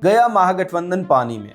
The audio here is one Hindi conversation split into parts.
गया महागठबंधन पानी में।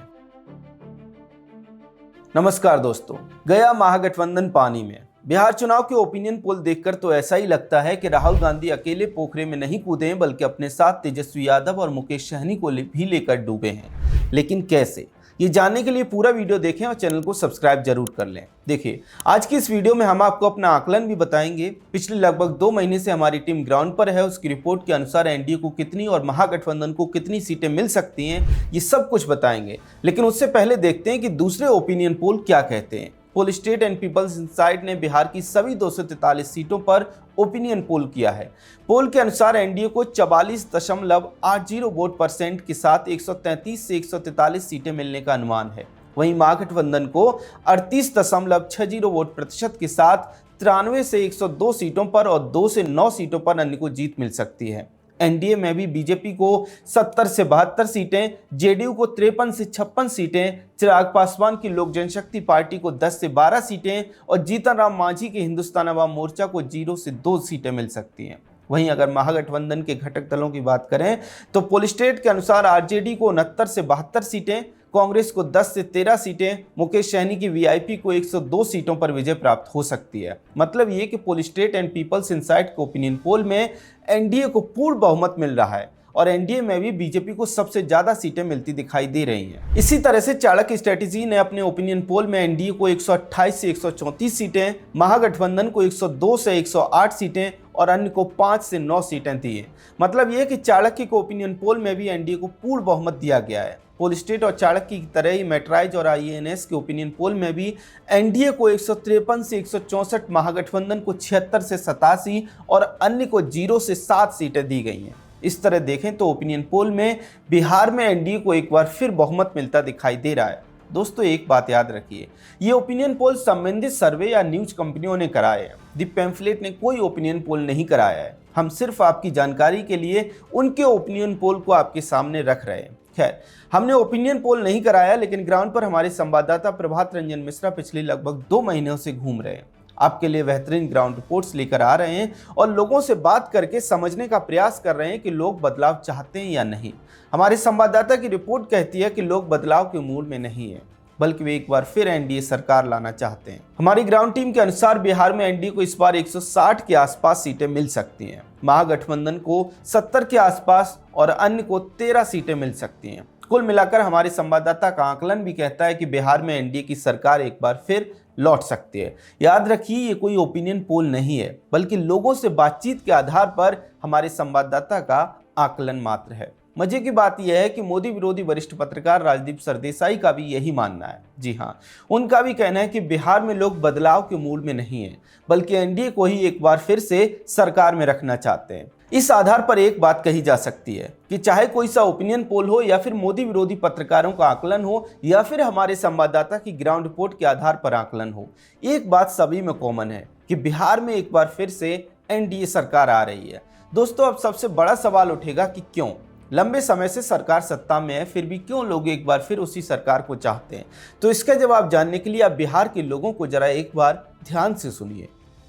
नमस्कार दोस्तों, गया महागठबंधन पानी में। बिहार चुनाव के ओपिनियन पोल देखकर तो ऐसा ही लगता है कि राहुल गांधी अकेले पोखरे में नहीं कूदे हैं, बल्कि अपने साथ तेजस्वी यादव और मुकेश सहनी को भी लेकर डूबे हैं। लेकिन कैसे, ये जानने के लिए पूरा वीडियो देखें और चैनल को सब्सक्राइब जरूर कर लें। देखिए, आज की इस वीडियो में हम आपको अपना आकलन भी बताएंगे। पिछले लगभग 2 महीने से हमारी टीम ग्राउंड पर है, उसकी रिपोर्ट के अनुसार एनडीए को कितनी और महागठबंधन को कितनी सीटें मिल सकती हैं, ये सब कुछ बताएंगे। लेकिन उससे पहले देखते हैं कि दूसरे ओपिनियन पोल क्या कहते हैं। पोल स्टेट एंड पीपल्स इंसाइट ने बिहार की सभी 243 सीटों पर ओपिनियन पोल किया है। पोल के अनुसार एनडीए को 44.80 वोट % के साथ 133 से 143 सीटें मिलने का अनुमान है। वहीं महागठबंधन को 38.60 वोट % के साथ 93 से 102 सीटों पर और 2 से 9 सीटों पर अन्य को जीत मिल सकती है। एनडीए में भी बीजेपी को 70 से 72 सीटें, जेडीयू को 53 से 56 सीटें, चिराग पासवान की लोक जनशक्ति पार्टी को 10 से 12 सीटें और जीतन राम मांझी के हिंदुस्तान अवाम मोर्चा को 0 से 2 सीटें मिल सकती हैं। वहीं अगर महागठबंधन के घटक दलों की बात करें तो पोल स्टेट के अनुसार आरजेडी को 69 से 72 सीटें, कांग्रेस को 10 से 13 सीटें, मुकेश सहनी की वीआईपी को 102 सीटों पर विजय प्राप्त हो सकती है। मतलब ये कि पोल स्टेट एंड पीपल्स इंसाइट के ओपिनियन पोल में एनडीए को पूर्ण बहुमत मिल रहा है और एनडीए में भी बीजेपी को सबसे ज्यादा सीटें मिलती दिखाई दे रही हैं। इसी तरह से चाणक्य स्ट्रेटेजी ने अपने ओपिनियन पोल में एनडीए को 128 से 134 सीटें, महागठबंधन को 102 से 108 सीटें और अन्य को 5 से 9 सीटें दी हैं। मतलब यह कि चाणक्य के ओपिनियन पोल में भी एनडीए को पूर्ण बहुमत दिया गया है। पोल स्टेट और चाणक्य की तरह ही मैट्राइज और आईएनएस के ओपिनियन पोल में भी एनडीए को 153 से 164, महागठबंधन को 76 से 87 और अन्य को 0 से 7 सीटें दी गई हैं। इस तरह देखें तो ओपिनियन पोल में बिहार में एनडीए को एक बार फिर बहुमत मिलता दिखाई दे रहा है। दोस्तों, एक बात याद रखिए, ये ओपिनियन पोल संबंधित सर्वे या न्यूज कंपनियों ने कराए हैं। द पैम्फलेट ने कोई ओपिनियन पोल नहीं कराया है। हम सिर्फ आपकी जानकारी के लिए उनके ओपिनियन पोल को आपके सामने रख रहे हैं। खैर, हमने ओपिनियन पोल नहीं कराया, लेकिन ग्राउंड पर हमारे संवाददाता प्रभात रंजन मिश्रा पिछले लगभग 2 महीनों से घूम रहे हैं। आपके लिए बेहतरीन ग्राउंड रिपोर्ट्स लेकर आ रहे हैं और लोगों से बात करके समझने का प्रयास कर रहे हैं कि लोग बदलाव चाहते हैं या नहीं। हमारे संवाददाता की रिपोर्ट कहती है कि लोग बदलाव के मूड में नहीं है, बल्कि वे एक बार फिर एनडीए सरकार लाना चाहते हैं। हमारी ग्राउंड टीम के अनुसार बिहार में एनडीए को इस बार 160 के आसपास सीटें मिल सकती हैं, महागठबंधन को 70 के आसपास और अन्य को 13 सीटें मिल सकती हैं। कुल मिलाकर हमारे संवाददाता का आकलन भी कहता है कि बिहार में एनडीए की सरकार एक बार फिर लौट सकती है। याद रखिए, ये कोई ओपिनियन पोल नहीं है, बल्कि लोगों से बातचीत के आधार पर हमारे संवाददाता का आकलन मात्र है। मजे की बात यह है कि मोदी विरोधी वरिष्ठ पत्रकार राजदीप सरदेसाई का भी यही मानना है। जी हाँ, उनका भी कहना है कि बिहार में लोग बदलाव के मूड में नहीं है, बल्कि एनडीए को ही एक बार फिर से सरकार में रखना चाहते हैं। इस आधार पर एक बात कही जा सकती है कि चाहे कोई सा ओपिनियन पोल हो या फिर मोदी विरोधी पत्रकारों का आकलन हो या फिर हमारे संवाददाता की ग्राउंड रिपोर्ट के आधार पर आकलन हो, एक बात सभी में कॉमन है कि बिहार में एक बार फिर से एनडीए सरकार आ रही है। दोस्तों, अब सबसे बड़ा सवाल उठेगा कि क्यों? लंबे समय से सरकार सत्ता में है, फिर भी क्यों लोग एक बार फिर उसी सरकार को चाहते हैं? तो इसका जवाब जानने के लिए आप बिहार के लोगों को जरा एक बार ध्यान से सुनिए।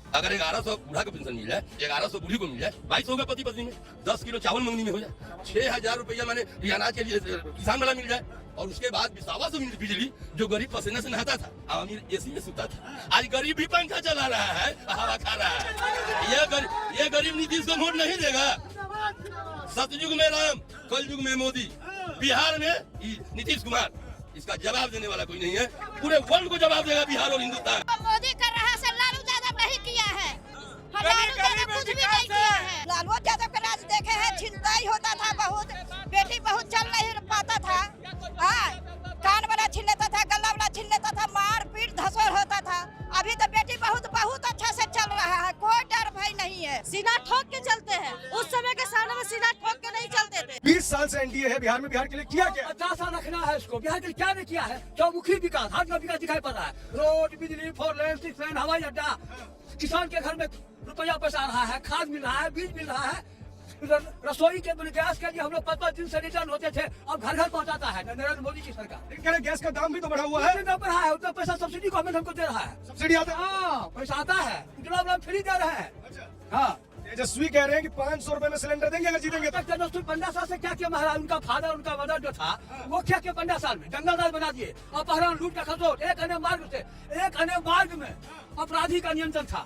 अगर 1100 बूढ़ा का पेंशन मिल जाए, 1100 बूढ़ी को मिल जाए, 2200 का पति पत्नी में, 10 किलो चावल मंगनी में हो जाए, 6000 रुपया मैंने अनाज के लिए किसान वाला मिल जाए, और उसके बाद 200 यूनिट बिजली जो गरीब पसीने से नहाता था, अमीर एसी में सुता था, आज गरीब भी पंखा चला रहा है, हवा खा रहा है। ये गरीब नीतीश को वोट नहीं देगा। सतयुग में राम, कलयुग में मोदी, बिहार में नीतीश कुमार। इसका जवाब देने वाला कोई नहीं है। पूरे वर्ल्ड को जवाब देगा बिहार और हिंदुस्तान। मोदी कर रहा है, लालू यादव नहीं किया है। लालू यादव कुछ भी नहीं किया है। लालू यादव का राज देखे हैं, छिनता ही होता था बहुत, बेटी बहुत चल नहीं पाता था। कान वाला छीन लेता था, गला वाला छीन लेता था, मार पीट धसोर होता था। अभी तो बेटी बहुत अच्छा से चल रहा है, कोई डर भय नहीं है। सीना ठोक के चलते हैं, उस समय के सामने में सीना ठोक के नहीं चलते थे। 20 साल से एनडीए है बिहार में, बिहार के लिए किया क्या? 50 साल रखना है इसको। बिहार के लिए क्या नहीं किया है? चौमुखी विकास, हर विकास दिखाई पड़ रहा है। रोड, बिजली, 4 लेन, 6 लेन, हवाई अड्डा, किसान के घर में रुपया पैसा आ रहा है, खाद मिल रहा है, बीज मिल रहा है। रसोई के गैस के लिए हम लोग 5-5 दिन से रिटर्न होते थे, अब घर घर पहुंचाता है नरेंद्र मोदी की सरकार। गैस का दाम भी तो बढ़ा हुआ है। बढ़ा है, उतना पैसा सब्सिडी गवर्नमेंट हमको दे रहा है। सब्सिडी आता है? हाँ, पैसा आता है, इतना फ्री दे रहे हैं। हाँ, तेजस्वी कह रहे हैं कि 500 रुपए में सिलेंडर देंगे अगर जीतेंगे तो। तेजस्वी 15 साल से क्या किया महाराज, उनका फादर उनका मदर जो था वो क्या किया 15 साल में, जंगल राज बना दिए, अपहरण लूट का खसोट, एक अन्य मार्ग में अपराधी का नियंत्रण था।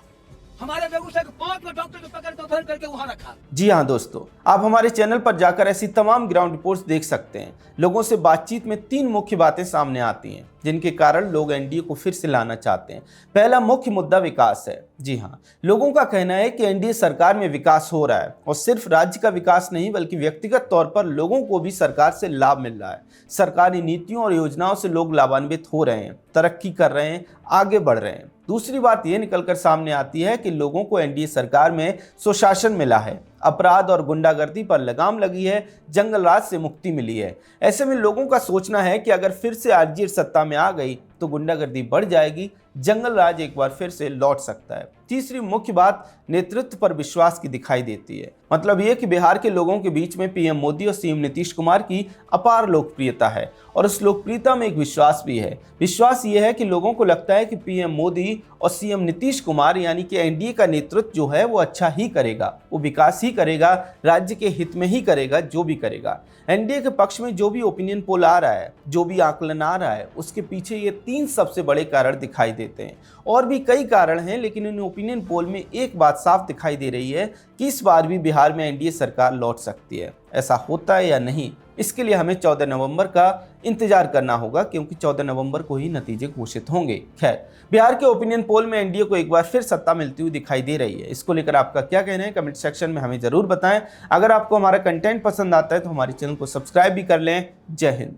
हमारे बेगूसराय के 5 डॉक्टर को पकड़ कर फैल करके वहां रखा। जी हाँ दोस्तों, आप हमारे चैनल पर जाकर ऐसी तमाम ग्राउंड रिपोर्ट्स देख सकते हैं। लोगों से बातचीत में 3 मुख्य बातें सामने आती हैं जिनके कारण लोग एनडीए को फिर से लाना चाहते हैं। पहला मुख्य मुद्दा विकास है। जी हाँ, लोगों का कहना है कि एनडीए सरकार में विकास हो रहा है और सिर्फ राज्य का विकास नहीं बल्कि व्यक्तिगत तौर पर लोगों को भी सरकार से लाभ मिल रहा है। सरकारी नीतियों और योजनाओं से लोग लाभान्वित हो रहे हैं, तरक्की कर रहे हैं, आगे बढ़ रहे हैं। दूसरी बात यह निकलकर सामने आती है कि लोगों को एनडीए सरकार में सुशासन मिला है, अपराध और गुंडागर्दी पर लगाम लगी है, जंगल राज से मुक्ति मिली है। ऐसे में लोगों का सोचना है कि अगर फिर से आरजेडी सत्ता में आ गई तो गुंडागर्दी बढ़ जाएगी, जंगल राज एक बार फिर से लौट सकता है। तीसरी मुख्य बात नेतृत्व पर विश्वास की दिखाई देती है। मतलब यह कि बिहार के लोगों के बीच में पीएम मोदी और सीएम नीतीश कुमार की अपार लोकप्रियता है और उस लोकप्रियता में एक विश्वास भी है। विश्वास यह है कि लोगों को लगता है कि पीएम मोदी और सीएम नीतीश कुमार यानी कि एनडीए का नेतृत्व जो है वो अच्छा ही करेगा, वो विकास ही करेगा, राज्य के हित में ही करेगा जो भी करेगा। एनडीए के पक्ष में जो भी ओपिनियन पोल आ रहा है, जो भी आकलन आ रहा है, उसके पीछे ये 3 सबसे बड़े कारण दिखाई देते हैं। और भी कई कारण हैं, लेकिन इन ओपिनियन पोल में एक बात साफ दिखाई दे रही है कि इस बार भी बिहार में एनडीए सरकार लौट सकती है। ऐसा होता है या नहीं, इसके लिए हमें 14 नवंबर का इंतजार करना होगा, क्योंकि 14 नवंबर को ही नतीजे घोषित होंगे। खैर, बिहार के ओपिनियन पोल में एनडीए को एक बार फिर सत्ता मिलती हुई दिखाई दे रही है। इसको लेकर आपका क्या कहना है कमेंट सेक्शन में हमें जरूर बताएं। अगर आपको हमारा कंटेंट पसंद आता है तो हमारे चैनल को सब्सक्राइब भी कर लें। जय हिंद।